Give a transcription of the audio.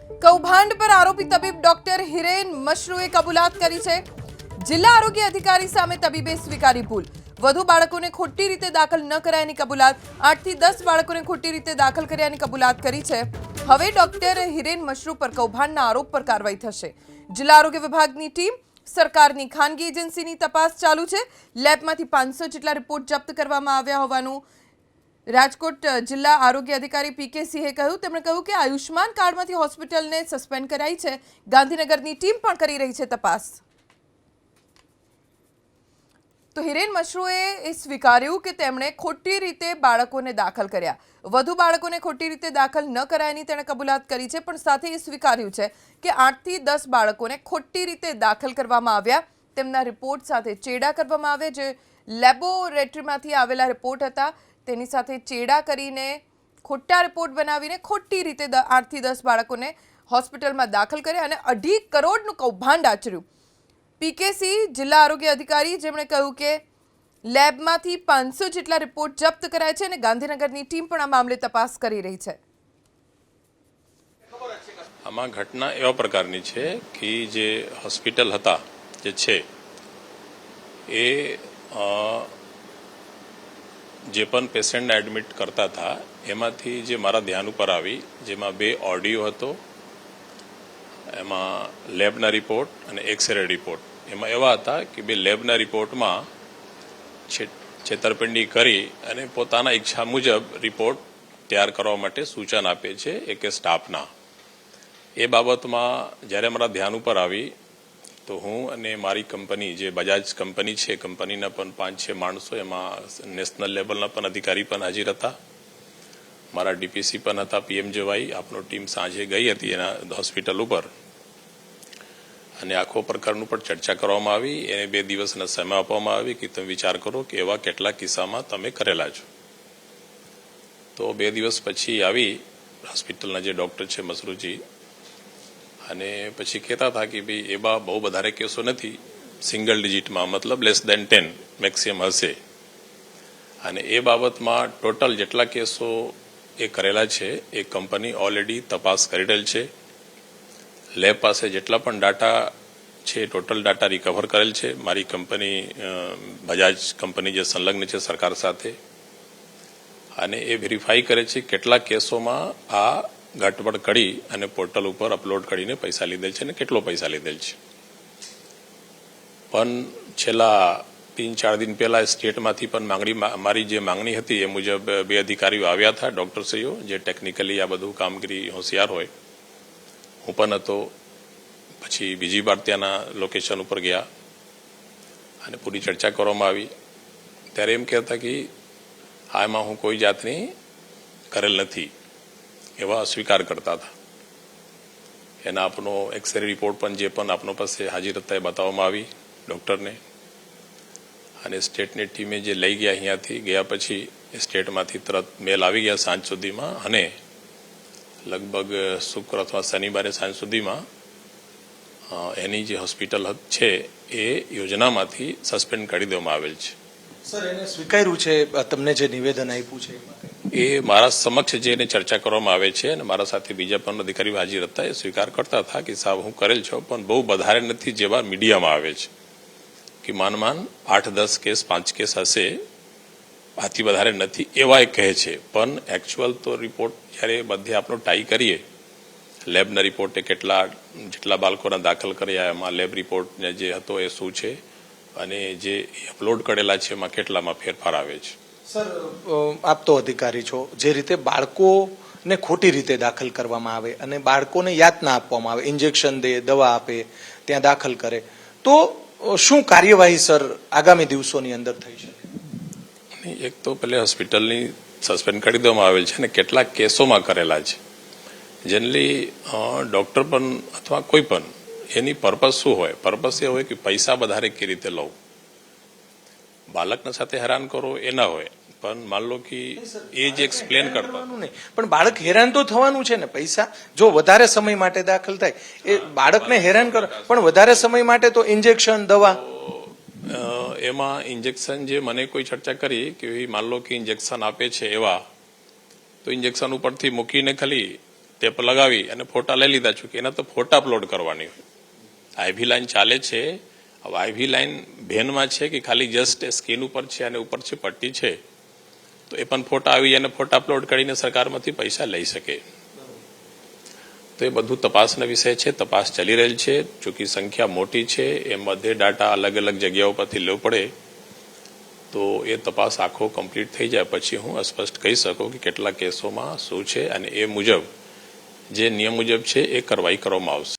કૌભાંડ પર આરોપી તબીબ ડોક્ટર હિરેન મશરૂએ કબૂલાત કરી છે। જિલ્લા આરોગ્ય અધિકારી સામે તબીબે સ્વીકારી ભૂલ। વધુ બાળકોને ખોટી રીતે દાખલ ન કરાયાની કબૂલાત। 8 થી 10 બાળકોને ખોટી રીતે દાખલ કર્યાની કબૂલાત કરી છે। હવે ડોક્ટર હિરેન મશરૂ પર કૌભાંડના આરોપ પર કાર્યવાહી થશે। જિલ્લા આરોગ્ય વિભાગની ટીમ સરકારની ખાનગી એજન્સીની તપાસ ચાલુ છે। લેબમાંથી 500 જેટલા રિપોર્ટ જપ્ત કરવામાં આવ્યા હોવાનું રાજકોટ જિલ્લા આરોગ્ય અધિકારી પીકે સિંહે કહ્યું। તેમણે કહ્યું કે આયુષ્માન કાર્ડમાંથી હોસ્પિટલને સસ્પેન્ડ કરાઈ છે। ગાંધીનગરની ટીમ પણ કરી રહી છે તપાસ। તો હિરેન મશરૂએ એ સ્વીકાર્યું કે તેમણે ખોટી રીતે બાળકોને દાખલ કર્યા। વધુ બાળકોને ખોટી રીતે દાખલ ન કરાયાની તેણે કબૂલાત કરી છે, પણ સાથે એ સ્વીકાર્યું છે કે 8 થી 10 બાળકોને ખોટી રીતે દાખલ કરવામાં આવ્યા। તેમના રિપોર્ટ સાથે ચેડા કરવામાં આવ્યા। જે લેબોરેટરીમાંથી આવેલા રિપોર્ટ હતા તેની સાથે ચેડા કરીને ખોટા રિપોર્ટ બનાવીને ખોટી રીતે 8 થી 10 બાળકોને હોસ્પિટલમાં દાખલ કર્યા અને 2.5 કરોડનું કૌભાંડ આચર્યું। પીકેસી જિલ્લા આરોગ્ય અધિકારી જેમણે કહ્યું કે લેબમાંથી 500 જેટલા રિપોર્ટ જપ્ત કરાયા છે અને ગાંધીનગરની ટીમ પણ આ મામલે તપાસ કરી રહી છે। આમાં ઘટના એવા પ્રકારની છે કે જે હોસ્પિટલ હતા જે છે એ જે પણ પેશન્ટને એડમિટ કરતા હતા એમાંથી જે મારા ધ્યાન ઉપર આવી, જેમાં 2 ઓડિયો હતો, એમાં લેબના રિપોર્ટ અને એક્સરે રિપોર્ટ એમાં એવા હતા કે 2 લેબના રિપોર્ટમાં છેતરપિંડી કરી અને પોતાના ઈચ્છા મુજબ રિપોર્ટ તૈયાર કરવા માટે સૂચન આપે છે એક સ્ટાફના। એ બાબતમાં જ્યારે મારા ધ્યાન ઉપર આવી તો હું અને મારી કંપની જે બજાજ કંપની છે, કંપનીના પણ 5-6 માણસો, એમાં નેશનલ લેવલના પણ અધિકારી પણ હાજર હતા, મારા ડીપીસી પણ હતા, પીએમજેવાય આપણો ટીમ સાંજે ગઈ હતી એના હોસ્પિટલ ઉપર અને આખો પ્રકારનું પણ ચર્ચા કરવામાં આવી। એને 2 દિવસના સમય આપવામાં આવી કે તમે વિચાર કરો કે એવા કેટલા કિસ્સામાં તમે કરેલા છો। તો 2 દિવસ પછી આવી હોસ્પિટલના જે ડૉક્ટર છે મશરૂજી, અને પછી કહેતા હતા કે ભાઈ એવા બહુ વધારે કેસો નથી, સિંગલ ડિજિટમાં, મતલબ લેસ દેન 10 મેક્સિમમ હશે। અને એ બાબતમાં ટોટલ જેટલા કેસો એ કરેલા છે એ કંપની ઓલરેડી તપાસ કરી રહેલ છે। લેબ પાસે જેટલા પણ ડાટા છે ટોટલ ડાટા રિકવર કરેલ છે। મારી કંપની બજાજ કંપની જે સંલગ્ન છે સરકાર સાથે, અને એ વેરીફાઈ કરે છે કેટલા કેસોમાં આ ગટબડ કરી અને પોર્ટલ ઉપર અપલોડ કરીને પૈસા લીધેલ છે અને કેટલો પૈસા લીધેલ છે। પણ છેલ્લા 3-4 દિન પહેલા સ્ટેટમાંથી પણ મારી જે માંગણી હતી એ મુજબ 2 અધિકારીઓ આવ્યા હતા, ડૉક્ટરશ્રીઓ, જે ટેકનિકલી આ બધું કામગીરી હોશિયાર હોય। હું પણ હતો, પછી બીજી વાર ત્યાંના લોકેશન ઉપર ગયા અને પૂરી ચર્ચા કરવામાં આવી। ત્યારે એમ કહેતા કે આમાં હું કોઈ જાતની કરેલ નથી એવા સ્વીકાર કરતા હતા। એના આપનો એક્સરે રિપોર્ટ પણ જે પણ આપનો પાસે હાજર હતા એ બતાવવામાં આવી ડૉક્ટરને, અને સ્ટેટની ટીમે જે લઈ ગયા અહીંયાથી ગયા પછી સ્ટેટમાંથી તરત મેલ આવી ગયા સાંજ સુધીમાં, અને લગભગ શુક્ર અથવા શનિવારે સાંજ સુધીમાં એની જે હોસ્પિટલ છે એ યોજનામાંથી સસ્પેન્ડ કરી દેવામાં આવેલ છે। સર, એને સ્વીકાર્યું છે, તમને જે નિવેદન આપ્યું છે એ મારા સમક્ષ જે એને ચર્ચા કરવામાં આવે છે અને મારા સાથે બીજા પણ અધિકારીઓ હાજર હતા, એ સ્વીકાર કરતા હતા કે સાહેબ હું કરેલ છું, પણ બહુ વધારે નથી જેવા મીડિયામાં આવે છે કે માન 8-10 કેસ 5 કેસ હશે, આથી વધારે નથી એવા એ કહે છે। પણ એકચ્યુઅલ તો રિપોર્ટ જ્યારે બધે આપણો ટાઈ કરીએ, લેબના રિપોર્ટે જેટલા બાળકોના દાખલ કર્યા એમાં લેબ રિપોર્ટ જે હતો એ શું છે અને જે અપલોડ કરેલા છે એમાં કેટલામાં ફેરફાર આવે છે। સર, આપ તો અધિકારી છો, જે રીતે બાળકોને ખોટી રીતે દાખલ કરવામાં આવે અને બાળકોને યાતના આપવામાં આવે, ઇન્જેક્શન દે, દવા આપે, ત્યાં દાખલ કરે, તો શું કાર્યવાહી સર આગામી દિવસોની અંદર થઈ શકે? એક તો પહેલે હોસ્પિટલની સસ્પેન્ડ કરી દેવામાં આવેલ છે અને કેટલાક કેસોમાં કરેલા છે। જનરલી ડૉક્ટર પણ અથવા કોઈ પણ એની પર્પઝ શું હોય? પર્પઝ એ હોય કે પૈસા વધારે કેવી રીતે લઉં, બાળકના સાથે હેરાન કરો એ ના હોય, પણ માન લો કે એ જ એક્સપ્લેન કરતા નહીં, પણ બાળક હેરાન તો થવાનું છે ને। પૈસા જો વધારે સમય માટે દાખલ થાય એ બાળકને હેરાન કરો, પણ વધારે સમય માટે તો ઇન્જેક્શન, દવા, એમાં ઇન્જેક્શન જે મને કોઈ ચર્ચા કરી કે માન લો કે ઇન્જેક્શન આપે છે એવા, તો ઇન્જેક્શન ઉપરથી મૂકીને ખાલી તે પર લગાવી અને ફોટા લઈ લીધા છું કે એના તો ફોટા અપલોડ કરવાની હોય. આઈવી લાઈન ચાલે છે. હવે આઈવી લાઈન ભેનમાં છે કે ખાલી જસ્ટ સ્કીન ઉપર છે અને ઉપર છે પટ્ટી છે, તો એ પણ ફોટા આવી અને ફોટા અપલોડ કરીને સરકારમાંથી પૈસા લઈ શકે. તો એ બધું તપાસનો વિષય છે. તપાસ ચાલી રહેલ છે. ચૂંકી સંખ્યા મોટી છે, એ મધ્ય ડાટા અલગ અલગ જગ્યાઓ પરથી લેવો પડે, તો એ તપાસ આખો કમ્પ્લીટ થઈ જાય પછી હું સ્પષ્ટ કહી શકું કે કેટલા કેસોમાં શું છે અને એ મુજબ જે નિયમ મુજબ છે એ કાર્યવાહી કરવામાં આવશે.